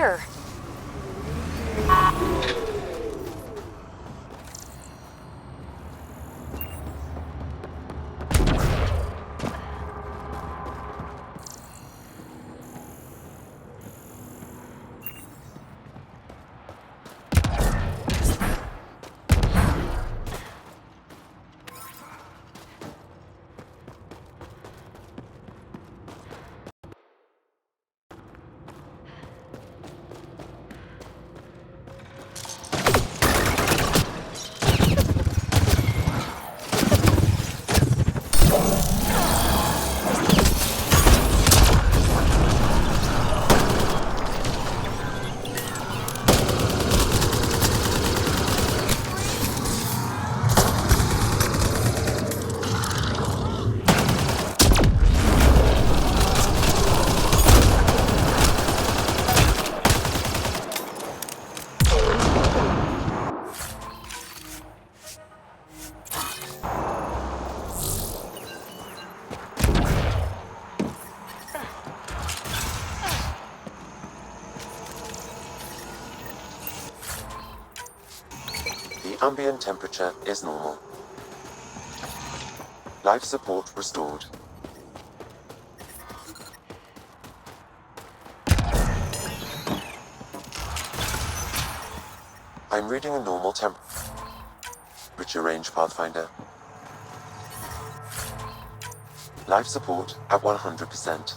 here? The ambient temperature is normal. Life support restored. I'm reading a normal temperature range, Pathfinder. Life support at 100%.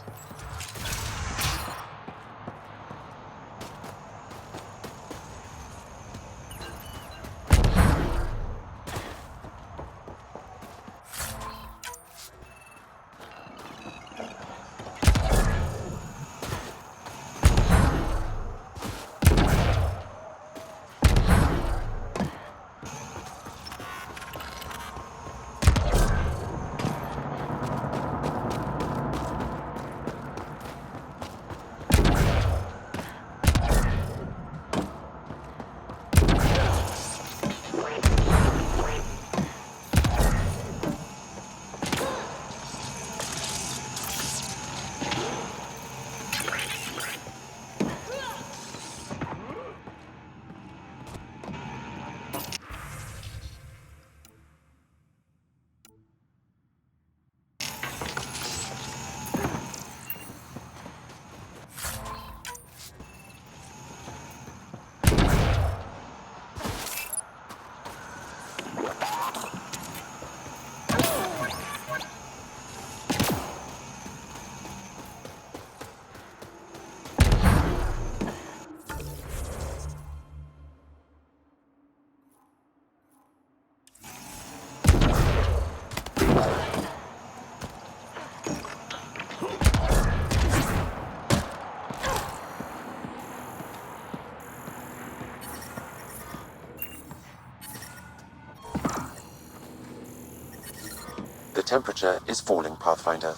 The temperature is falling, Pathfinder.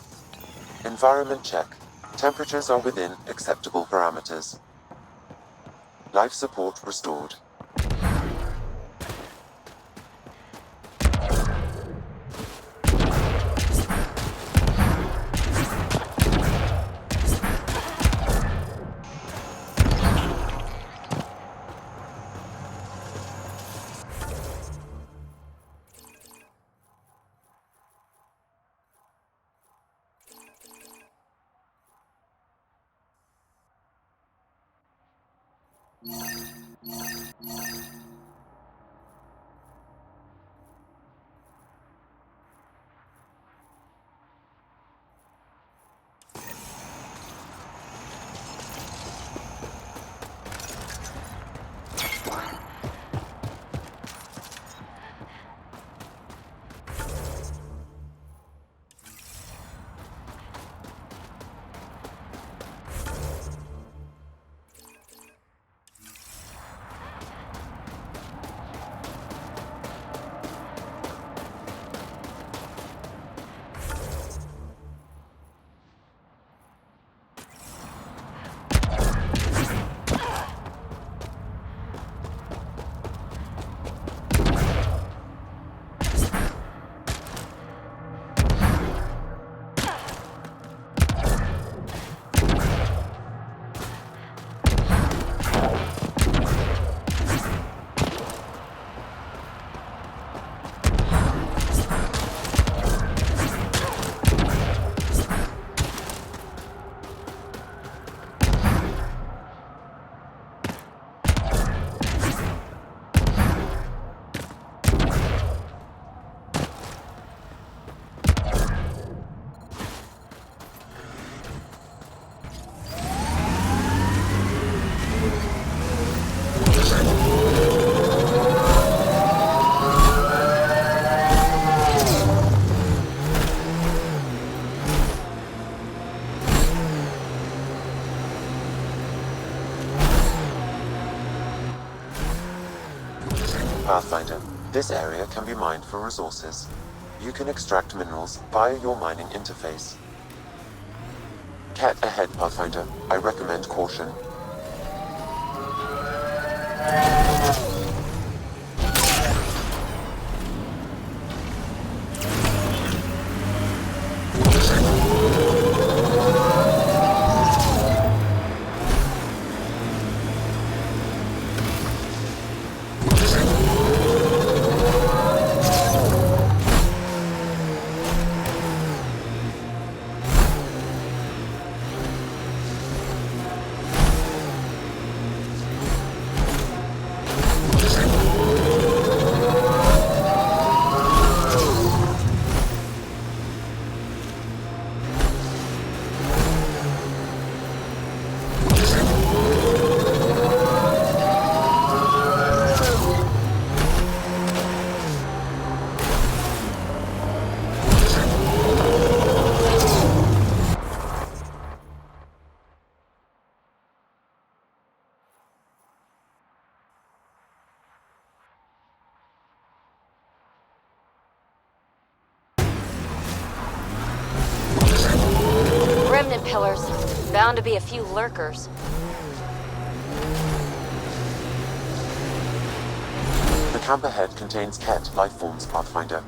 Environment check. Temperatures are within acceptable parameters. Life support restored. Pathfinder, this area can be mined for resources. You can extract minerals via your mining interface. Cat ahead, Pathfinder. I recommend caution. Remnant pillars. Bound to be a few lurkers. The camp ahead contains Ket life forms, Pathfinder.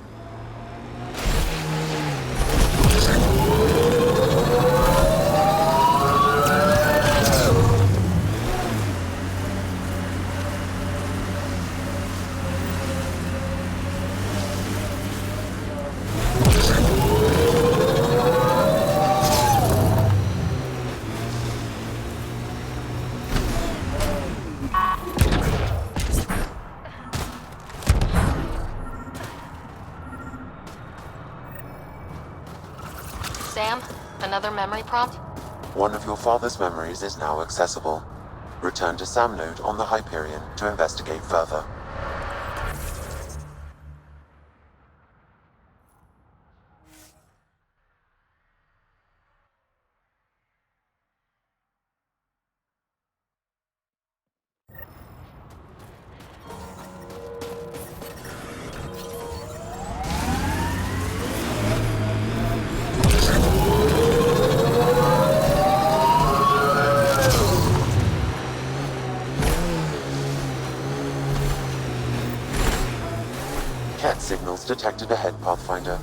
Sam, another memory prompt? One of your father's memories is now accessible. Return to Sam Node on the Hyperion to investigate further. Cat signals detected ahead, Pathfinder.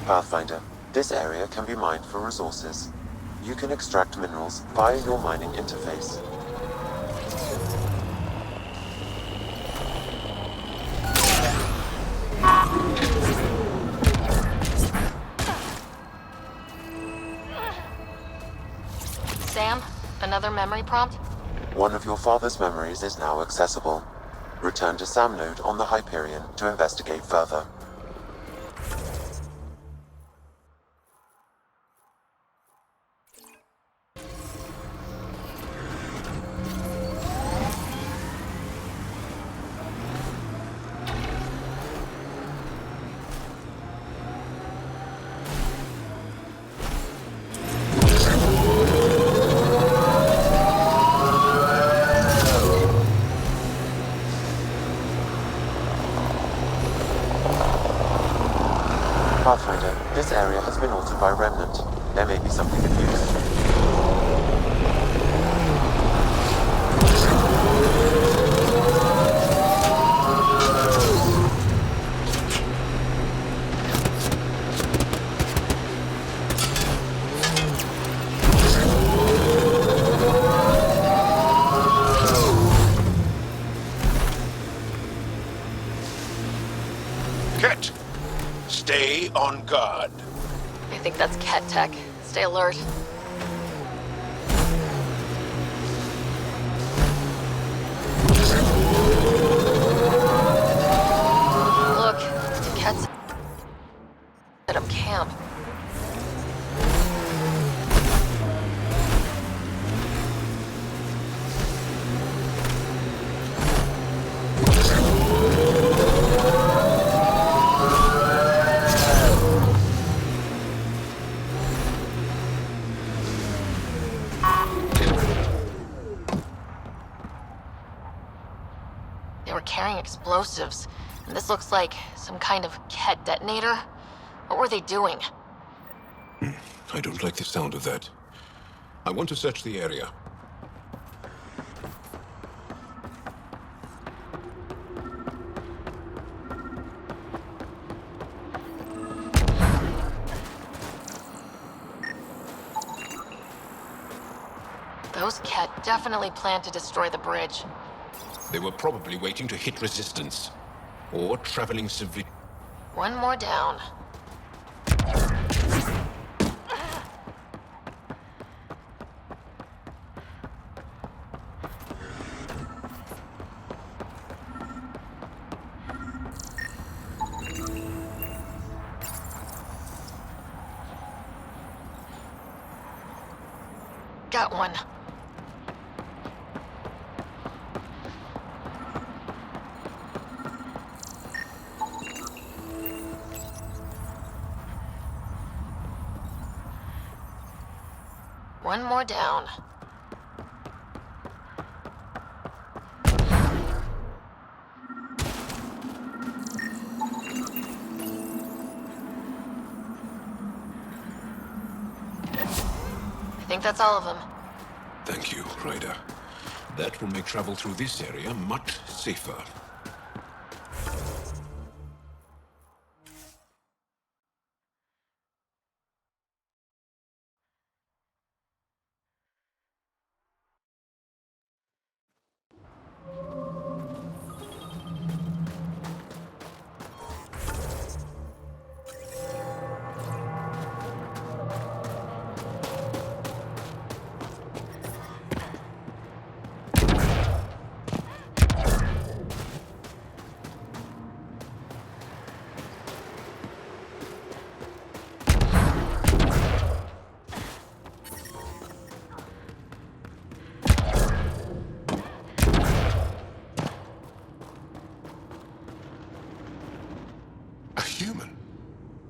Pathfinder, this area can be mined for resources. You can extract minerals via your mining interface. Sam, another memory prompt? One of your father's memories is now accessible. Return to Sam Node on the Hyperion to investigate further. Pathfinder, this area has been altered by Remnant. There may be something of use. Ket, stay on guard. I think that's Ket Tech. Stay alert. Look, Ket's at a camp. explosives. And this looks like some kind of Ket detonator. What were they doing? I don't like the sound of that. I want to search the area. Those Ket definitely planned to destroy the bridge. They were probably waiting to hit resistance. Or traveling civilians. One more down. Got one. One more down. I think that's all of them. Thank you, Ryder. That will make travel through this area much safer.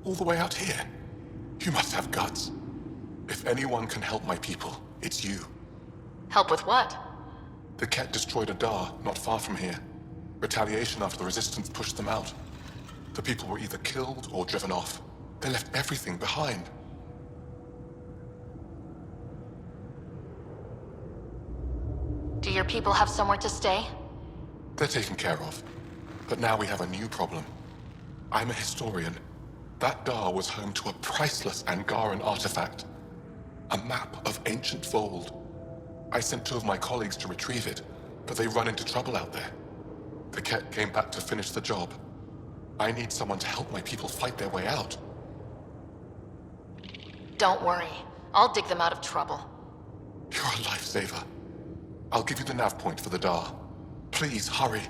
All the way out here. You must have guts. If anyone can help my people, it's you. Help with what? The Ket destroyed a Dar not far from here. Retaliation after the Resistance pushed them out. The people were either killed or driven off. They left everything behind. Do your people have somewhere to stay? They're taken care of. But now we have a new problem. I'm a historian. That Dar was home to a priceless Angaran artifact. A map of ancient Vold. I sent 2 of my colleagues to retrieve it, but they run into trouble out there. The Ket came back to finish the job. I need someone to help my people fight their way out. Don't worry. I'll dig them out of trouble. You're a lifesaver. I'll give you the nav point for the Dar. Please, hurry.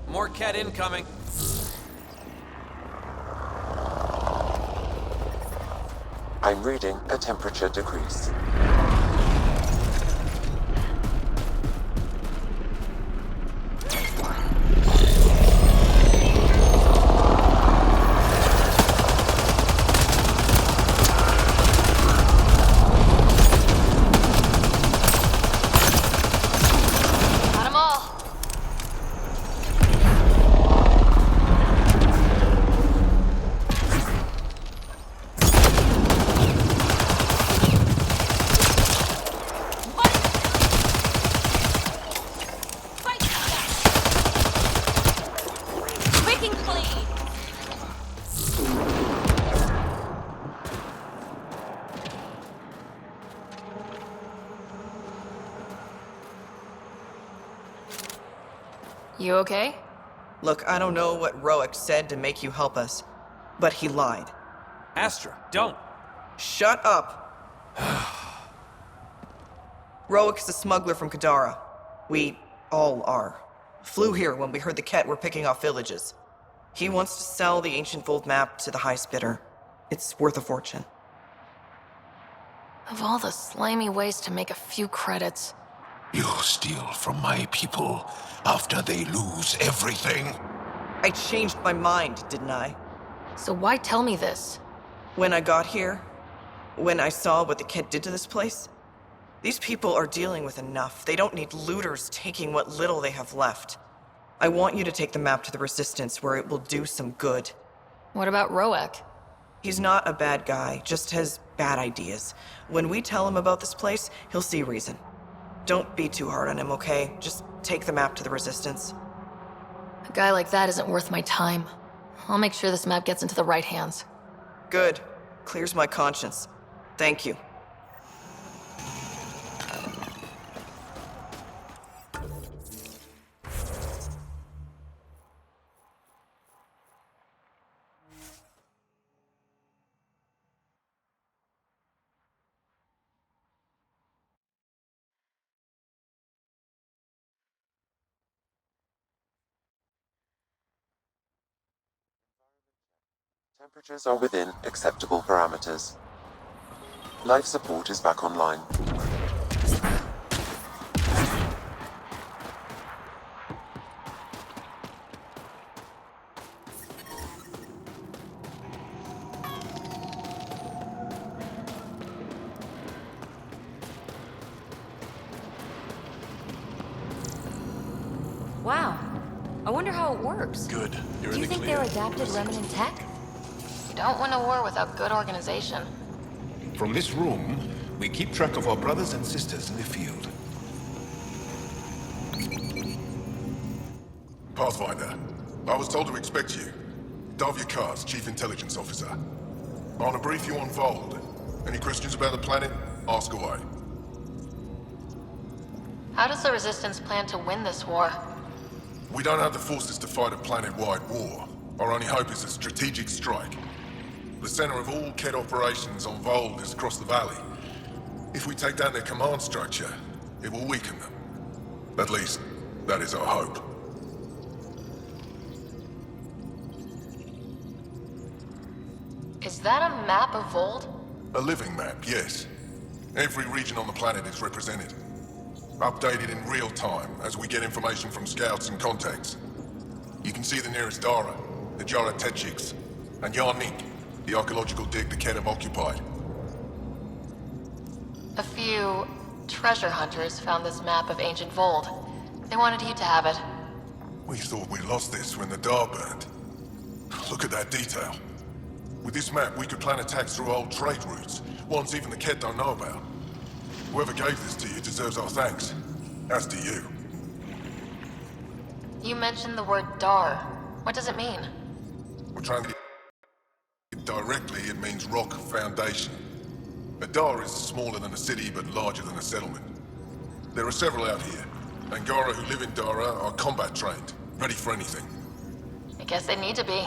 More Ket incoming. I'm reading a temperature decrease. Got 'em all. You okay? Look, I don't know what Roic said to make you help us, but he lied. Astra, don't. Shut up! Roic is a smuggler from Kadara. We all are. Flew here when we heard the Ket were picking off villages. He wants to sell the ancient Fold map to the highest bidder. It's worth a fortune. Of all the slimy ways to make a few credits. You steal from my people after they lose everything? I changed my mind, didn't I? So why tell me this? When I got here, when I saw what the Ket did to this place, these people are dealing with enough. They don't need looters taking what little they have left. I want you to take the map to the Resistance where it will do some good. What about Roek? He's not a bad guy, just has bad ideas. When we tell him about this place, he'll see reason. Don't be too hard on him, okay? Just take the map to the Resistance. A guy like that isn't worth my time. I'll make sure this map gets into the right hands. Good. Clears my conscience. Thank you. Temperatures are within acceptable parameters. Life support is back online. Wow. I wonder how it works. Good. You're Do in you the think clear. they're adapted remnant tech? You don't win a war without good organization. From this room, we keep track of our brothers and sisters in the field. Pathfinder, I was told to expect you. Davia Kars, Chief Intelligence Officer. I want to brief you on Vold. Any questions about the planet? Ask away. How does the Resistance plan to win this war? We don't have the forces to fight a planet-wide war. Our only hope is a strategic strike. The center of all Ket operations on Vold is across the valley. If we take down their command structure, it will weaken them. At least, that is our hope. Is that a map of Vold? A living map, yes. Every region on the planet is represented. Updated in real time as we get information from scouts and contacts. You can see the nearest Dara, the Jara Tetchiks, and Yarnik, the archaeological dig the Ket have occupied. A few treasure hunters found this map of ancient Vold. They wanted you to have it. We thought we lost this when the Dar burned. Look at that detail. With this map, we could plan attacks through old trade routes, ones even the Ket don't know about. Whoever gave this to you deserves our thanks. As do you. You mentioned the word Dar. What does it mean? We're trying to get it directly, it means rock foundation. A Dar is smaller than a city, but larger than a settlement. There are several out here. Angara who live in Dara are combat trained, ready for anything. I guess they need to be.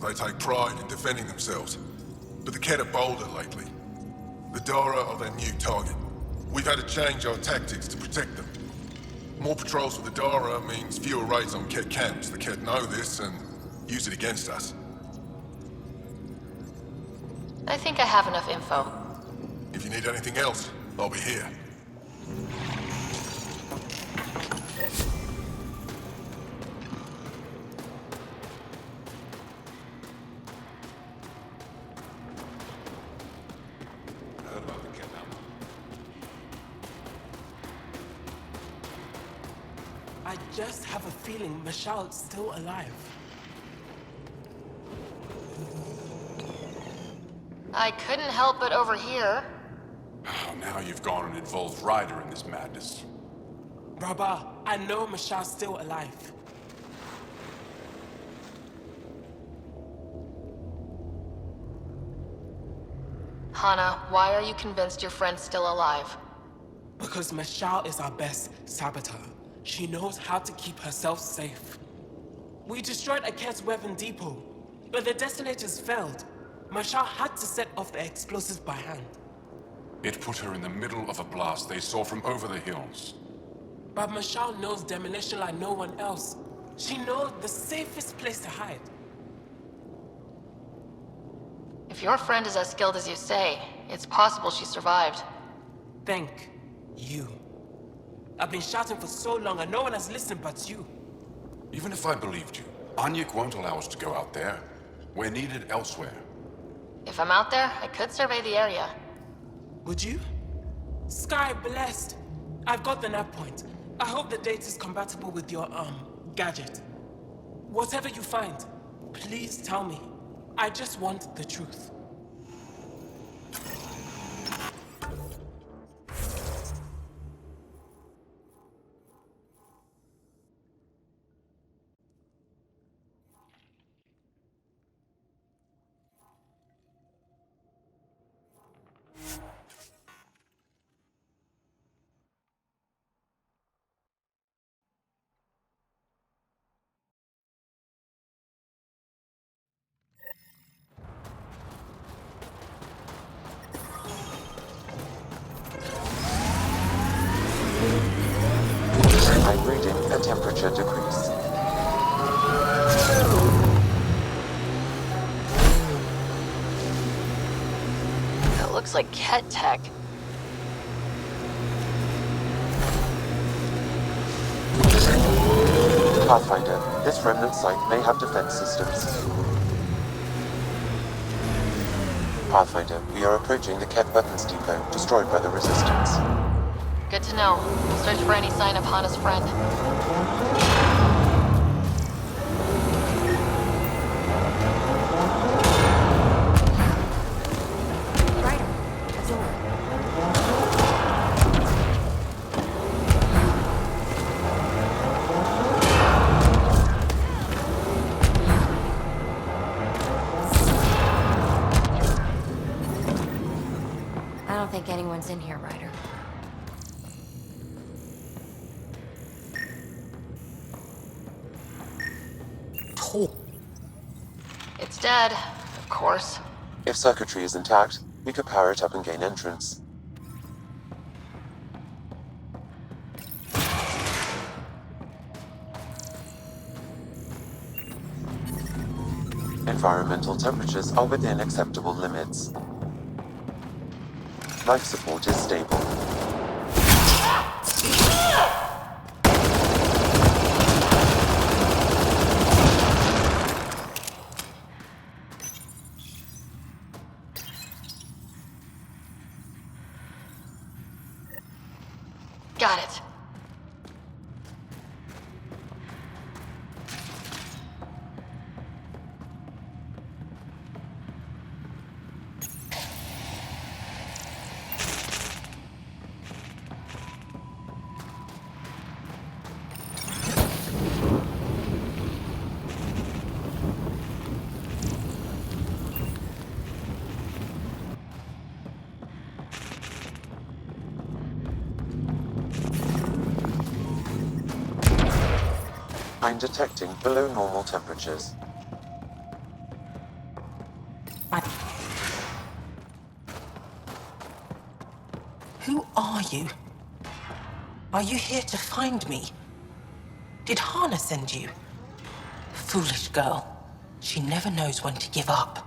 They take pride in defending themselves. But the Ket are bolder lately. The Dara are their new target. We've had to change our tactics to protect them. More patrols with the Dara means fewer raids on Ket camps. The Ket know this and use it against us. I think I have enough info. If you need anything else, I'll be here. I just have a feeling Michelle's still alive. I couldn't help but overhear. Oh, now you've gone and involved Ryder in this madness. Rabah, I know Michelle's still alive. Hana, why are you convinced your friend's still alive? Because Michelle is our best saboteur. She knows how to keep herself safe. We destroyed a Ket's weapon depot, but the detonators failed. Marshal had to set off the explosives by hand. It put her in the middle of a blast they saw from over the hills. But Marshal knows demolition like no one else. She knows the safest place to hide. If your friend is as skilled as you say, it's possible she survived. Thank you. I've been shouting for so long and no one has listened but you. Even if I believed you, Anyek won't allow us to go out there. We're needed elsewhere. If I'm out there, I could survey the area. Would you? Sky blessed. I've got the nav point. I hope the data's compatible with your, gadget. Whatever you find, please tell me. I just want the truth. I'm reading a temperature decrease. That looks like Ket tech. Pathfinder, this remnant site may have defense systems. Pathfinder, we are approaching the Ket weapons depot, destroyed by the Resistance. Good to know. We'll search for any sign of Hana's friend. Ryder, it's over. I don't think anyone's in here, Ryder. It's dead, of course. If circuitry is intact, we could power it up and gain entrance. Environmental temperatures are within acceptable limits. Life support is stable. Got it. I'm detecting below normal temperatures. Who are you? Are you here to find me? Did Hana send you? Foolish girl. She never knows when to give up.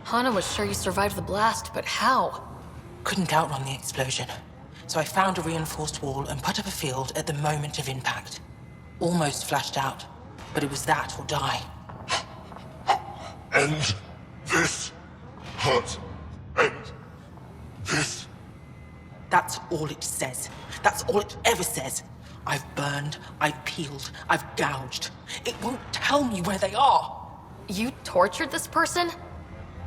Hana was sure you survived the blast, but how? Couldn't outrun the explosion. So I found a reinforced wall and put up a field at the moment of impact. Almost flashed out, but it was that or die. End this hurt. End this. That's all it says. That's all it ever says. I've burned, I've peeled, I've gouged. It won't tell me where they are. You tortured this person?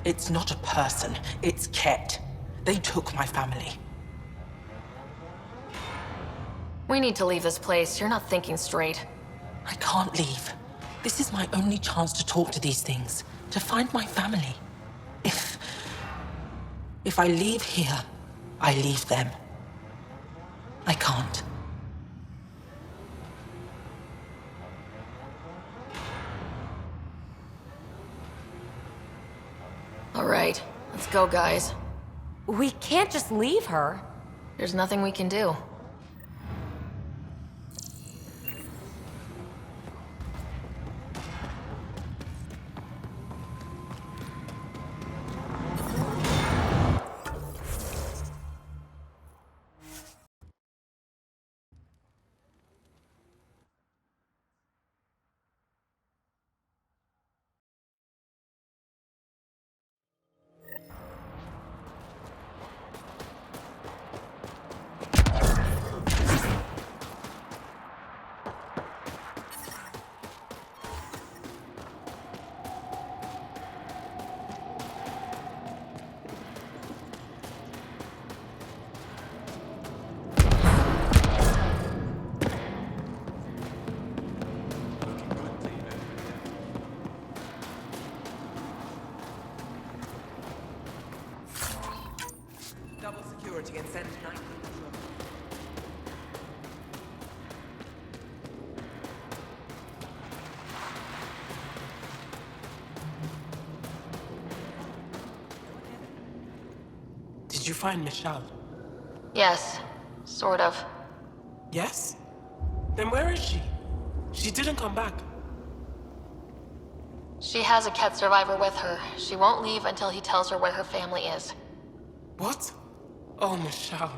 It's not a person, it's Ket. They took my family. We need to leave this place. You're not thinking straight. I can't leave. This is my only chance to talk to these things, to find my family. If I leave here, I leave them. I can't. All right, let's go, guys. We can't just leave her. There's nothing we can do. Double security and send 19. Did you find Michelle? Yes, sort of. Yes? Then where is she? She didn't come back. She has a Ket survivor with her. She won't leave until he tells her where her family is. What? Oh, Michelle.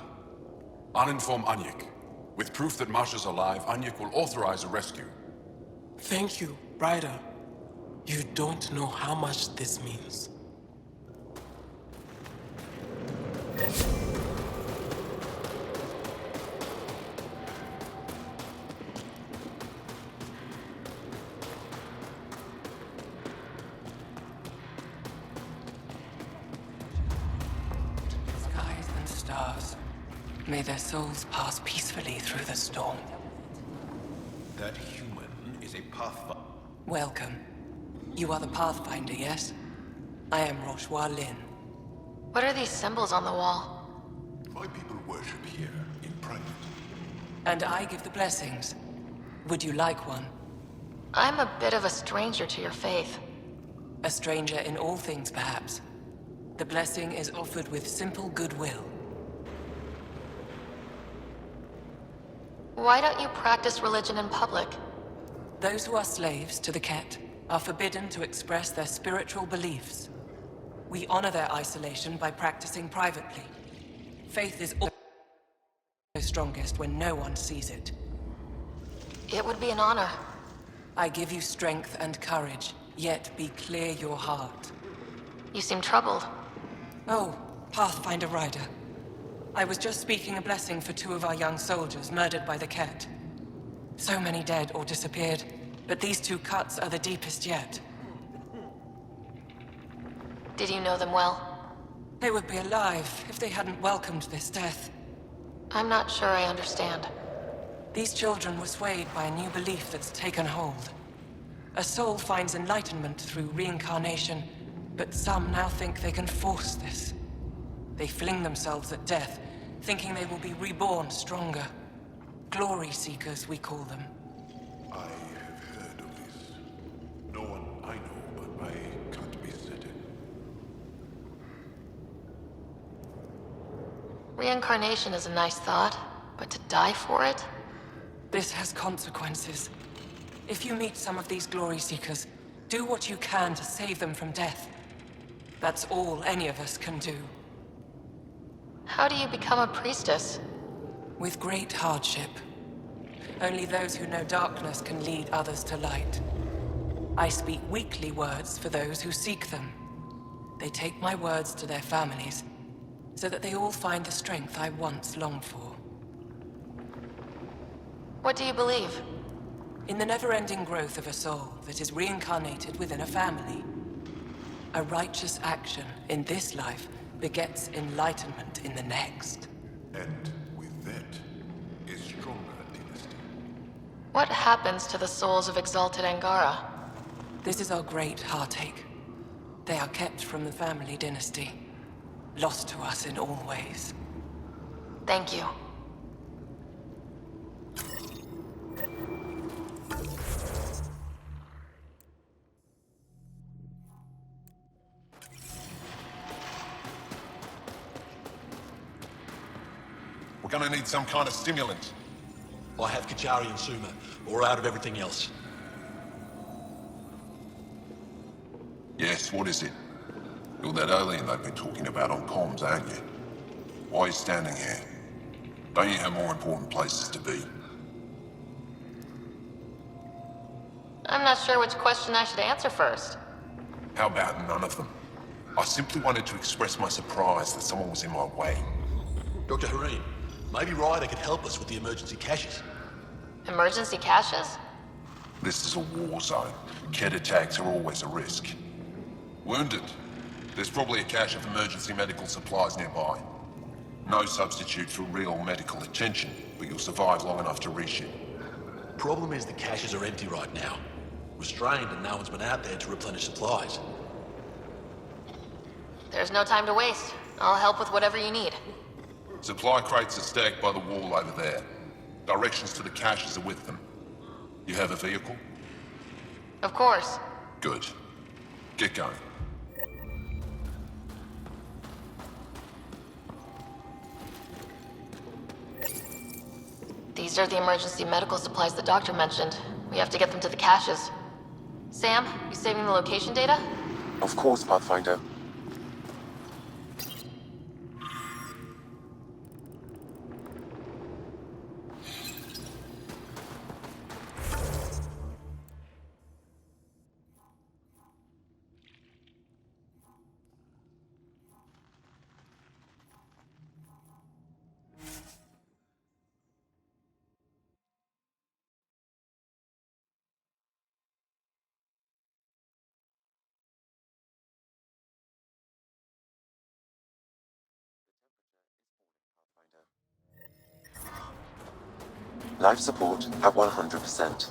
I'll inform Anyik. With proof that Masha's alive, Anyik will authorize a rescue. Thank you, Ryder. You don't know how much this means. Skies and stars, may their souls pass peacefully through the storm. That human is a pathfinder. Welcome. You are the Pathfinder, yes? I am Roshua Lin. What are these symbols on the wall? My people worship here in private. And I give the blessings. Would you like one? I'm a bit of a stranger to your faith. A stranger in all things, perhaps. The blessing is offered with simple goodwill. Why don't you practice religion in public? Those who are slaves to the Ket are forbidden to express their spiritual beliefs. We honor their isolation by practicing privately. Faith is always strongest when no one sees it. It would be an honor. I give you strength and courage, yet be clear your heart. You seem troubled. Oh, Pathfinder Ryder. I was just speaking a blessing for 2 of our young soldiers murdered by the Ket. So many dead or disappeared, but these 2 cuts are the deepest yet. Did you know them well? They would be alive if they hadn't welcomed this death. I'm not sure I understand. These children were swayed by a new belief that's taken hold. A soul finds enlightenment through reincarnation, but some now think they can force this. They fling themselves at death, thinking they will be reborn stronger. Glory seekers, we call them. I have heard of this. No one I know, but I can't be certain. Reincarnation is a nice thought, but to die for it? This has consequences. If you meet some of these glory seekers, do what you can to save them from death. That's all any of us can do. How do you become a priestess? With great hardship. Only those who know darkness can lead others to light. I speak weekly words for those who seek them. They take my words to their families, so that they all find the strength I once longed for. What do you believe? In the never-ending growth of a soul that is reincarnated within a family. A righteous action in this life begets enlightenment in the next. And with that, a stronger dynasty. What happens to the souls of exalted Angara? This is our great heartache. They are kept from the family dynasty. Lost to us in all ways. Thank you. Gonna need some kind of stimulant. I have Kachari and Suma, or out of everything else. Yes, what is it? You're that alien they've been talking about on comms, aren't you? Why are you standing here? Don't you have more important places to be? I'm not sure which question I should answer first. How about none of them? I simply wanted to express my surprise that someone was in my way. Dr. Hareen, maybe Ryder could help us with the emergency caches. Emergency caches? This is a war zone. Kett attacks are always a risk. Wounded. There's probably a cache of emergency medical supplies nearby. No substitute for real medical attention, but you'll survive long enough to reshoot. Problem is the caches are empty right now. Restrained and no one's been out there to replenish supplies. There's no time to waste. I'll help with whatever you need. Supply crates are stacked by the wall over there. Directions to the caches are with them. You have a vehicle? Of course. Good. Get going. These are the emergency medical supplies the doctor mentioned. We have to get them to the caches. Sam, you saving the location data? Of course, Pathfinder. Life support at 100%.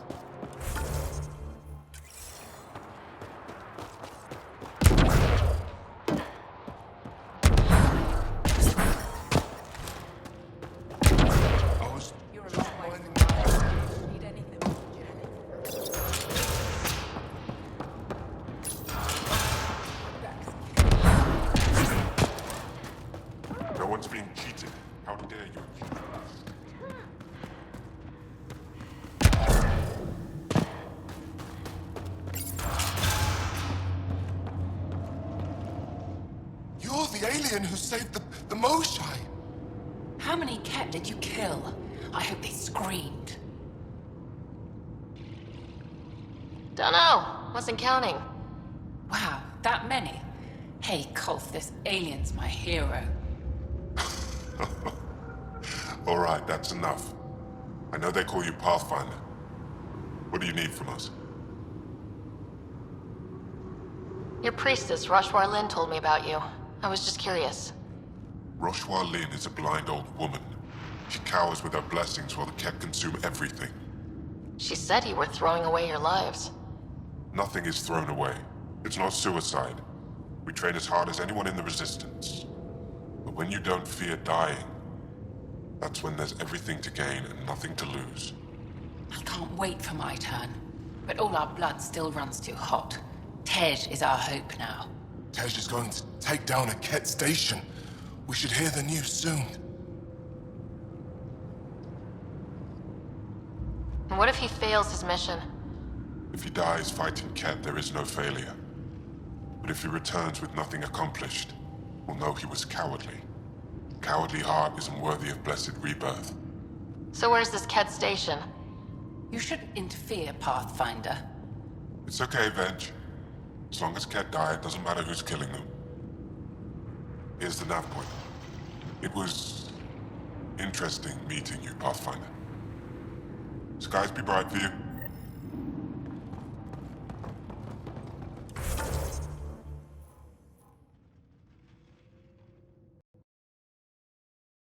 No one's being cheated. How dare you? You're the alien who saved the Moshai. How many Kett did you kill? I hope they screamed. Dunno. Wasn't counting. Wow, that many? Hey, Kolth, this alien's my hero. All right, that's enough. I know they call you Pathfinder. What do you need from us? Your priestess, Roshwar Lin, told me about you. I was just curious. Roshwar Lin is a blind old woman. She cowers with her blessings while the Kett consume everything. She said you were throwing away your lives. Nothing is thrown away. It's not suicide. We train as hard as anyone in the Resistance. But when you don't fear dying, that's when there's everything to gain and nothing to lose. I can't wait for my turn. But all our blood still runs too hot. Tej is our hope now. Tej is going to take down a Kett station. We should hear the news soon. And what if he fails his mission? If he dies fighting Kett, there is no failure. But if he returns with nothing accomplished, we'll know he was cowardly. Cowardly heart isn't worthy of blessed rebirth. So where's this Kett station? You shouldn't interfere, Pathfinder. It's okay, Venge. As long as Kett die, it doesn't matter who's killing them. Here's the nav point. It was interesting meeting you, Pathfinder. Skies be bright for you.